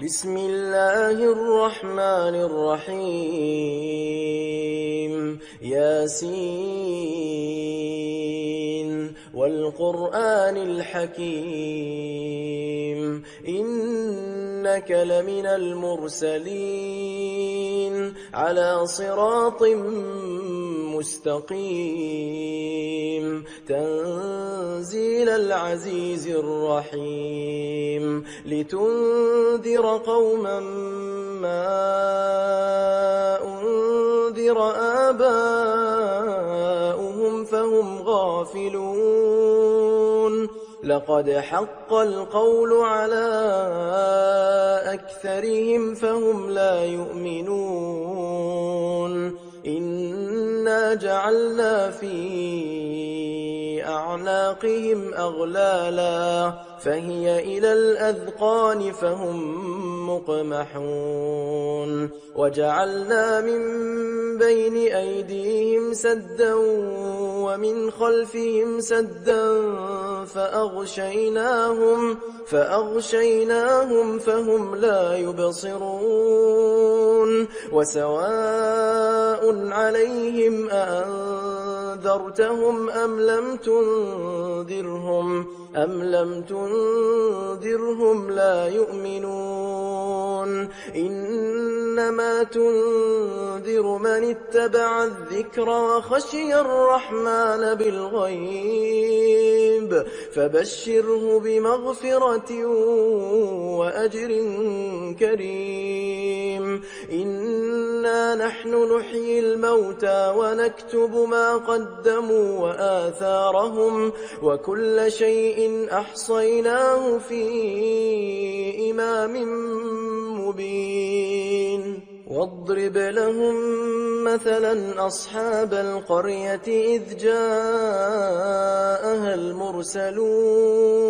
بسم الله الرحمن الرحيم ياسين والقرآن الحكيم إنك لمن المرسلين على صراط مستقيم تنزيل العزيز الرحيم لتنذر قوما ما أنذر آباؤهم فهم غافلون لقد حق القول على أكثرهم فهم لا يؤمنون إنا جعلنا في أعناقهم أغلالا فهي إلى الأذقان فهم مقمحون وجعلنا من بين أيديهم سدا ومن خلفهم سدا فأغشيناهم فهم لا يبصرون وسواء عليهم أأنذرتهم أم لم تنذرهم لا يؤمنون إنما تنذر من اتبع الذكر وخشي الرحمن بالغيب فبشره بمغفرة وأجر كريم إنا نحن نحيي الموتى ونكتب ما قدموا وآثارهم وكل شيء أحصيناه في إمام مبين واضرب لهم مثلا أصحاب القرية إذ جاءها المرسلون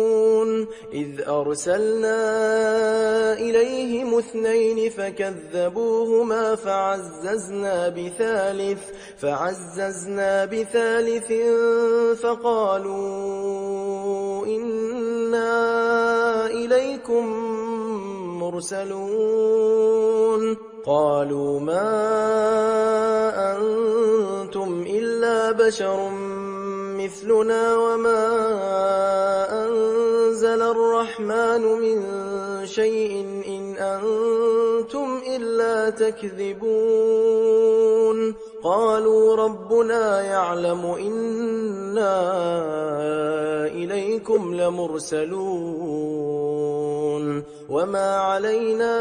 إذ أرسلنا إليهم 2 فكذبوهما فعززنا بثالث فقالوا إنا إليكم مرسلون قالوا ما أنتم إلا بشر مثلنا وما أنزل الرحمن من شيء إن أنتم إلا تكذبون قالوا ربنا يعلم إنا إليكم لمرسلون وما علينا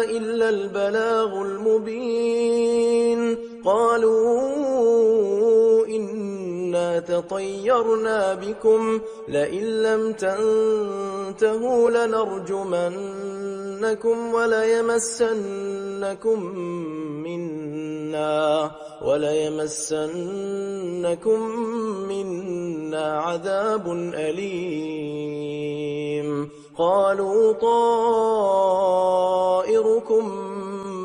إلا البلاغ المبين قالوا إنا تطيرنا بكم لئن لم تنتهوا لنرجمنكم وليمسنكم منا عذاب أليم قالوا طائركم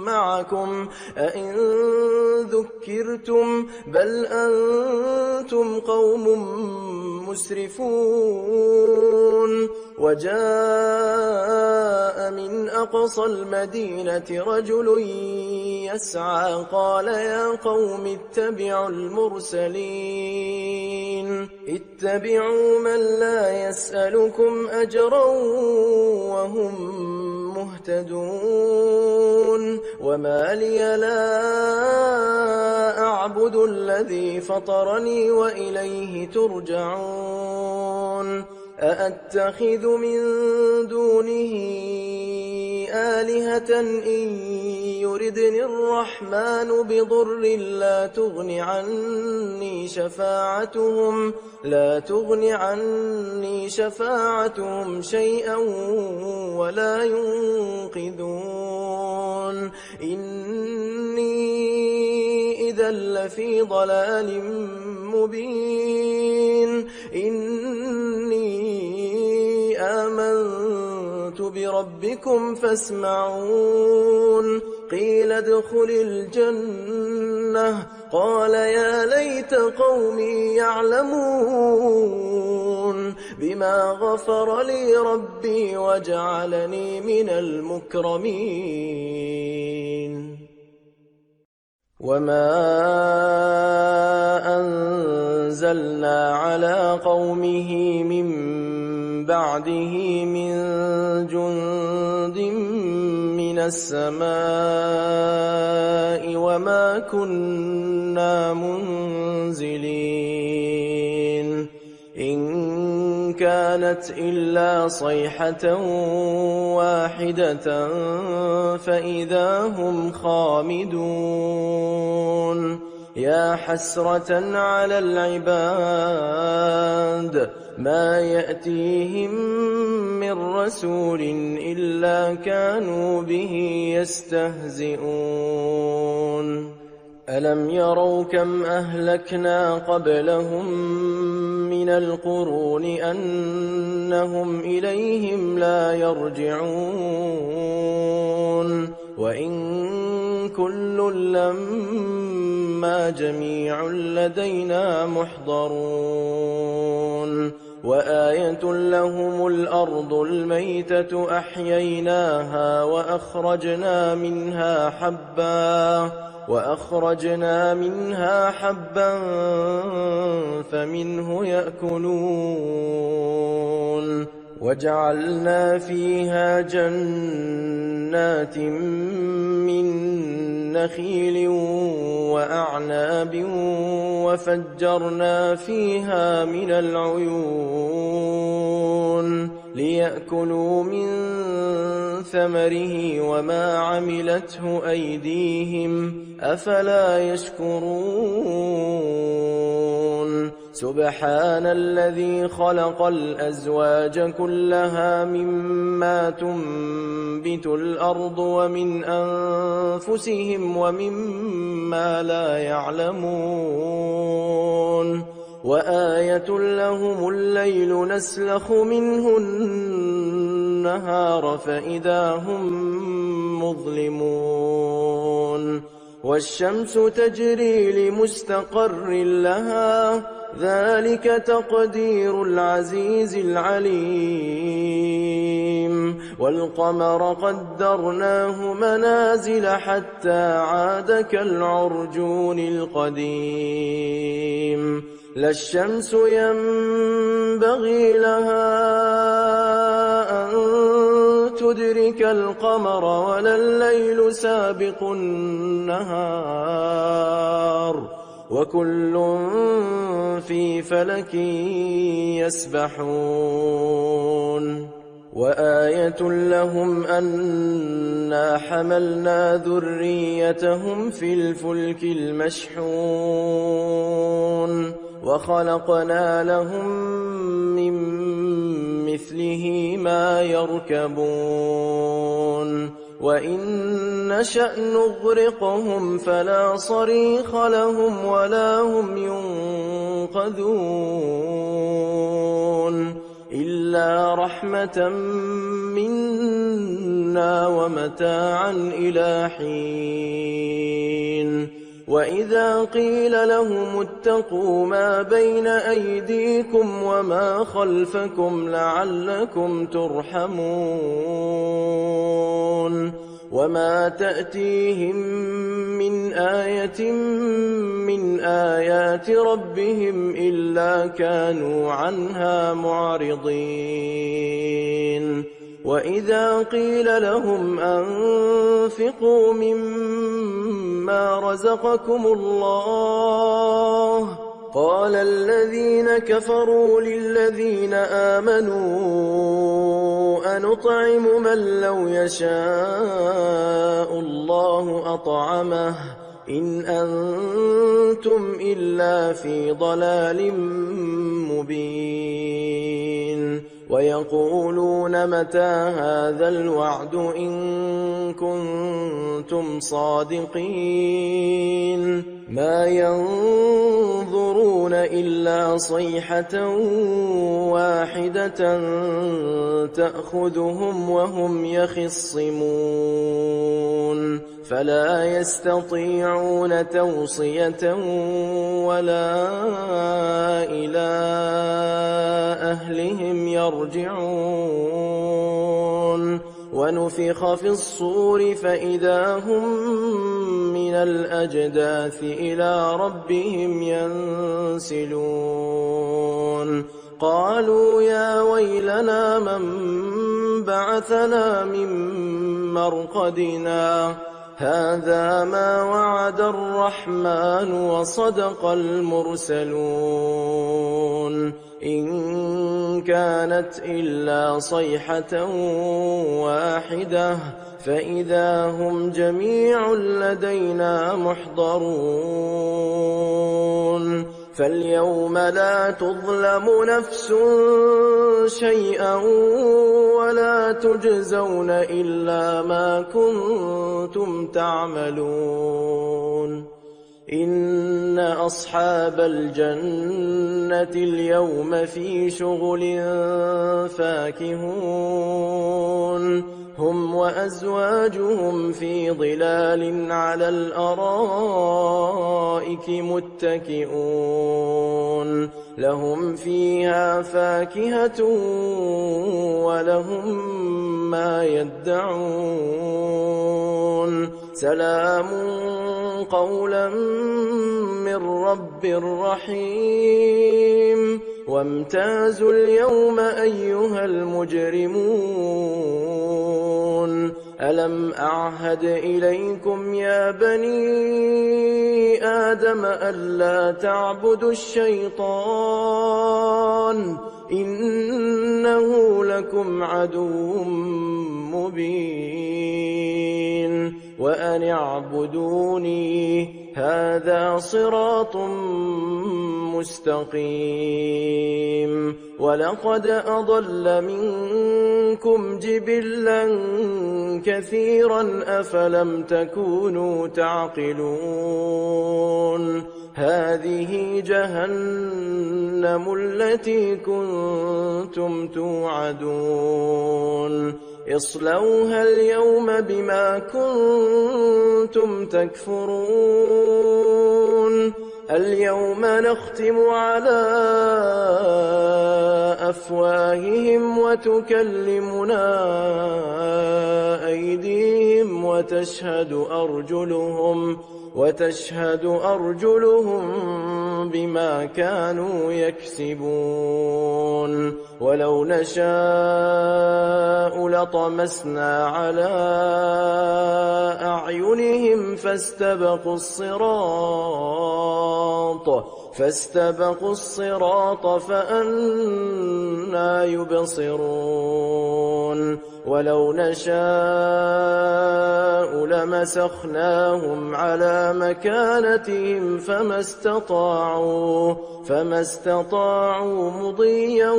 معكم أئن ذكرتم بل أنتم قوم مسرفون وجاء من أقصى المدينة رجل يسعى قال يا قوم اتبعوا المرسلين اتبعوا من لا يسألكم أجرا وهم مهتدون وما لي لا أعبد الذي فطرني وإليه ترجعون أأتخذ من دونه آلهة إن يردني الرحمن بضر لا تغن عني شفاعتهم شيئا ولا ينقذون إني إذا لفي ضلال مبين إني آمنت بربكم فاسمعون قيل ادخل الجنة قال يا ليت قومي يعلمون بما غفر لي ربي وجعلني من المكرمين وما أنزلنا على قومه من بعده من جند من السماء وما كنا منزلين إن كانت إلا صيحة واحدة فإذا هم خامدون يا حسرة على العباد ما يأتيهم من رسول إلا كانوا به يستهزئون ألم يروا كم أهلكنا قبلهم من القرون أنهم إليهم لا يرجعون وإن كل لما جميع لدينا محضرون وآية لهم الأرض الميتة أحييناها وأخرجنا منها حبا فمنه يأكلون وجعلنا فيها جنات من نخيل وأعناب وفجرنا فيها من العيون ليأكلوا من ثمره وما عملته أيديهم أفلا يشكرون سبحان الذي خلق الأزواج كلها مما تنبت الأرض ومن أنفسهم ومما لا يعلمون وآية لهم الليل نسلخ منه النهار فإذا هم مظلمون والشمس تجري لمستقر لها ذلك تقدير العزيز العليم والقمر قدرناه منازل حتى عاد كالعرجون القديم لا الشمس ينبغي لها أن تدرك القمر ولا الليل سابق النهار وكل في فلك يسبحون وآية لهم أنا حملنا ذريتهم في الفلك المشحون وخلقنا لهم من مثله ما يركبون وإن نشأ نغرقهم فلا صريخ لهم ولا هم ينقذون إلا رحمة منا ومتاعا إلى حين وإذا قيل لهم اتقوا ما بين أيديكم وما خلفكم لعلكم ترحمون وما تأتيهم من آية من آيات ربهم إلا كانوا عنها معرضين وإذا قيل لهم أنفقوا مما رزقكم الله قال الذين كفروا للذين آمنوا أنطعم من لو يشاء الله أطعمه إن أنتم إلا في ضلال مبين ويقولون متى هذا الوعد إن كنتم صادقين ما ينظرون إلا صيحة واحدة تأخذهم وهم يخصمون فلا يستطيعون توصية ولا إلى أهلهم يرجعون ونفخ في الصور فإذا هم من الأجداث إلى ربهم ينسلون قالوا يا ويلنا من بعثنا من مرقدنا هذا ما وعد الرحمن وصدق المرسلون إن كانت إلا صيحة واحدة فإذا هم جميع لدينا محضرون فاليوم لا تظلم نفس شيئا ولا تجزون إلا ما كنتم تعملون إن أصحاب الجنة اليوم في شغل فاكهون هم وأزواجهم في ظلال على الأرائك متكئون لهم فيها فاكهة ولهم ما يدعون سلام قولا من رب رحيم وامتازوا اليوم أيها المجرمون ألم أعهد إليكم يا بني آدم ألا تعبدوا الشيطان إنه لكم عدو مبين وأن اعبدوني هذا صراط مستقيم ولقد أضل منكم جبلا كثيرا أفلم تكونوا تعقلون هذه جهنم التي كنتم توعدون اصلوها اليوم بما كنتم تكفرون اليوم نختم على أفواههم وتكلمنا أيديهم وتشهد أرجلهم بما كانوا يكسبون ولو نشاء لطمسنا على أعينهم فاستبقوا الصراط فأنى يبصرون ولو نشاء لمسخناهم على مكانتهم فما استطاعوا مضيا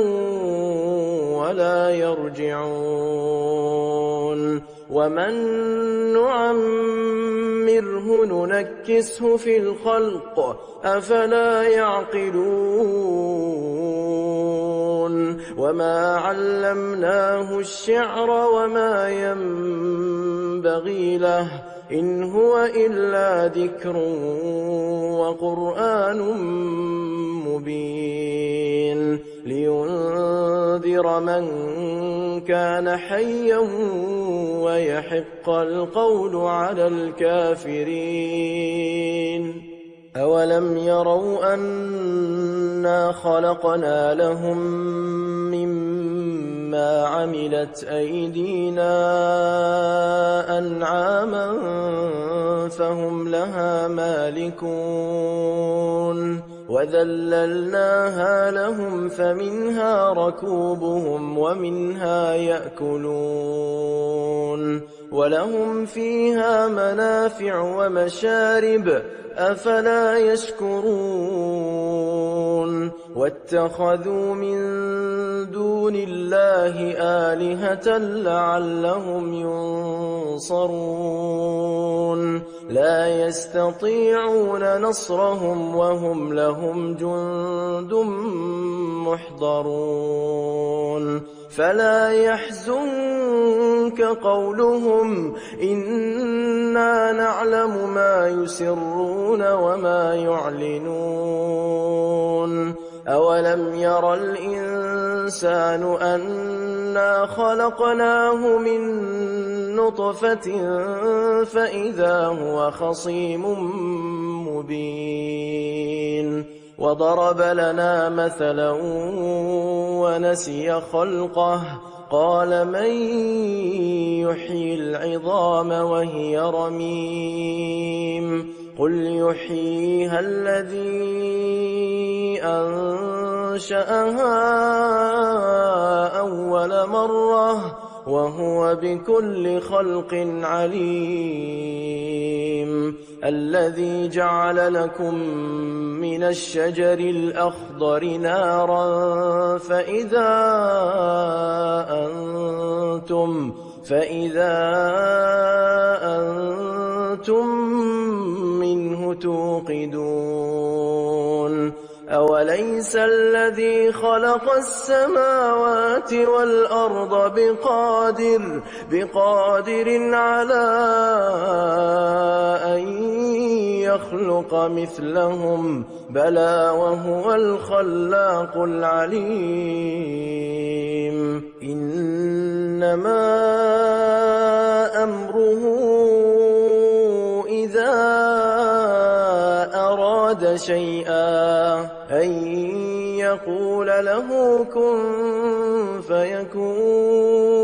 ولا يرجعون ومن نعمره ننكسه في الخلق أفلا يعقلون وما علمناه الشعر وما ينبغي له إن هو إلا ذكر وقرآن مبين لينذر من كان حيا ويحق القول على الكافرين أولم يروا أنا خلقنا لهم مما عملت أيدينا أنعاما فهم لها مالكون وذللناها لهم فمنها ركوبهم ومنها يأكلون ولهم فيها منافع ومشارب أفلا يشكرون واتخذوا من دون الله آلهة لعلهم ينصرون لا يستطيعون نصرهم وهم لهم جند محضرون فلا يحزنك قولهم إنا نعلم ما يسرون وما يعلنون أولم ير الإنسان أنا خلقناه من نطفة فإذا هو خصيم مبين وضرب لنا مثلا ونسي خلقه قال من يحيي العظام وهي رميم قل يحييها الذي أنشأها أول مرة وهو بكل خلق عليم الذي جعل لكم من الشجر الأخضر نارا فإذا أنتم منه توقدون أوليس الذي خلق السماوات والأرض بقادر على أن يخلق مثلهم بلى وهو الخلاق العليم إنما أمره إذا أراد شيئا أن يقول له كن فيكون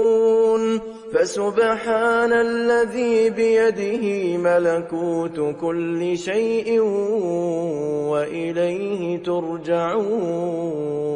فسبحان الذي بيده ملكوت كل شيء وإليه ترجعون